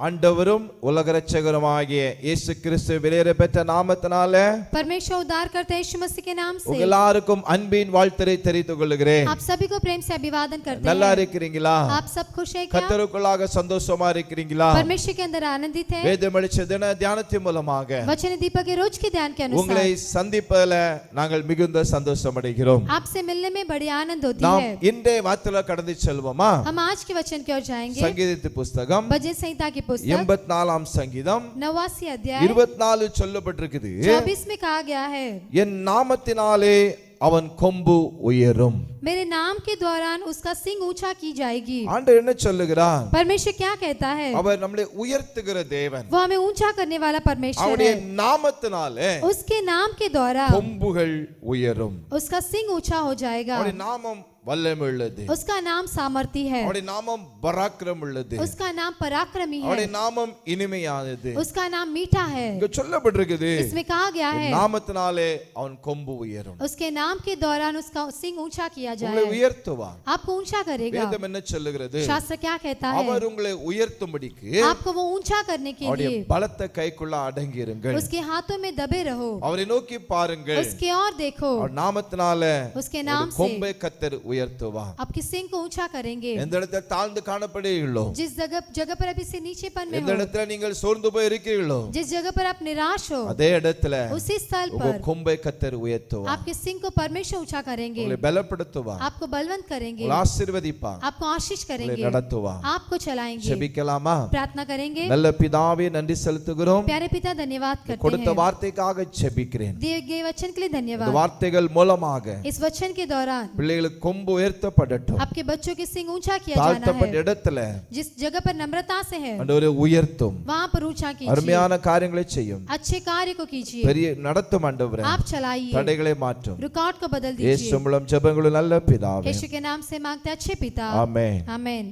ஆண்டவரும் உலக இரட்சகருமாகிய இயேசு கிறிஸ்து விலையேற பெற்ற நாமத்தினாலே परमेश्वर उद्धार करते यीशु मसीह के नाम से எல்லாருக்கும் அன்பின் வாழ்த்தை தெரிவித்துக் கொள்கிறேன். आप सभी को प्रेम से अभिवादन करते நல்லா हैं. இருக்கிறீங்களா? आप सब खुश हैं क्या? கர்த்தருக்குள்ளாக சந்தோஷமா இருக்கிறீங்களா? परमेश्वर के अंदर आनंदित हैं. வேதம் படிச்ச தின தியானத்தின் மூலமாக वचन दीपक के रोज के ध्यान के உங்களை अनुसार சந்திப்பதில் நாங்கள் மிகுந்த சந்தோஷம் அடைகிறோம். आपसे मिलने में बड़ी आनंद होती நாம் है. இன்றைய வார்த்தையில கடந்து செல்வோமா? हम आज के वचन की ओर जाएंगे. சங்கீதத்தின் புத்தகம் भजन संहिता की पुस्तक 84ஆம் சங்கீதம் 89 अध्याय 24 சொல்லப்பட்டிருக்குது. 24 में कहा गया है, என் நாமத்தினாலே அவன் கொம்பு உயரும். मेरे नाम के दौरान उसका सिंग ऊंचा की जाएगी. ஆண்டவர் என்ன சொல்லுகிறார்? परमेश्वर क्या कहता है? அவர் நம்மை உயர்த்துகிற தேவன். वो हमें ऊंचा करने वाला परमेश्वर அவருடைய है. நாமத்தினாலே उसके नाम के द्वारा கொம்புகள் உயரும். उसका सिंग ऊंचा हो जाएगा. அவருடைய நாமம் வல்லமை உள்ளது. उसका नाम सामर्थी है. அவருடைய நாமம் பராக்கிரம் உள்ளது. उसका नाम पराक्रमी அவருடைய है. நாமம் இனிமையானது. उसका नाम मीठा है. இங்க சொல்லப்பட்டிருக்குது, इसमें कहा गया है, நாமத்தினாலே அவன் கொம்பு உயரும். उसके नाम के दौरान उसका सिंग ऊंचा किया உங்களை जाए. உயர்த்துவார். आपको ऊंचा करेगा. வேதம் என்ன சொல்லுகிறது? शास्त्र क्या कहता है? அவர் உங்களை உயர்த்தும்படிக்கு आपको वो ऊंचा करने के அவருடைய लिए பலத்த கைக்குள்ள அடங்கியிருங்கள். उसके हाथों में दबे रहो. அவரை நோக்கி பாருங்கள். उसके और देखो. அவர் நாமத்தினாலே उसके नाम ஒரு से கொம்பை கர்த்தர் உயர்த்துவார். आपके सिंग को ऊंचा करेंगे. எந்த இடத்துல தாழ்ந்து காணப்படுகிறீர்களோ, जिस जगह पर अभी से नीचेपन में எந்த हो, இடத்துல நீங்கள் சோர்ந்து போய் இருக்கிறீர்களோ, जिस जगह पर आप निराश हो, அதே இடத்துல उसी स्थल உங்க पर கொம்பை கர்த்தர் உயர்த்துவார். आपके सिंग को परमेश्वर ऊंचा करेंगे. உங்களை பலப்படுத்துவார். आपको बलवंत करेंगे. உங்களை ஆசீர்வதிப்பார். आपको आशीष உங்களை करेंगे. நடத்துவார். आपको चलाएंगे. ஜெபிக்கலாமா? प्रार्थना करेंगे. நல்ல பிதாவே, நன்றி செலுத்துகிறோம். प्यारे पिता, धन्यवाद करते கொடுத்த हैं. வார்த்தைக்காக ஜெபிக்கிறேன். दिए गए वचन के लिए இந்த धन्यवाद. வார்த்தைகள் மூலமாக इस वचन के दौरान பிள்ளைகளுக்கு கொம்பு உயர்த்தப்படட்டும். आपके बच्चों के सिंग ऊंचा किया जाना தாழ்த்தப்பட்ட है. இடத்துல जिस जगह पर नम्रता से है, ஆண்டவரே உயர்த்தும். वहां पर ऊंचा कीजिए. அருமையான காரியங்களை செய்யும். अच्छे कार्य को कीजिए. பெரிய நடத்தும் ஆண்டவரே. आप चलाइए. தடைகளை மாற்றும். रुकावट को बदल இயேசு दीजिए. மூலம் ஜெபங்களும் நல்ல பிதாவே. यीशु के नाम से मांगते अच्छे पिता. ஆமென். आमीन.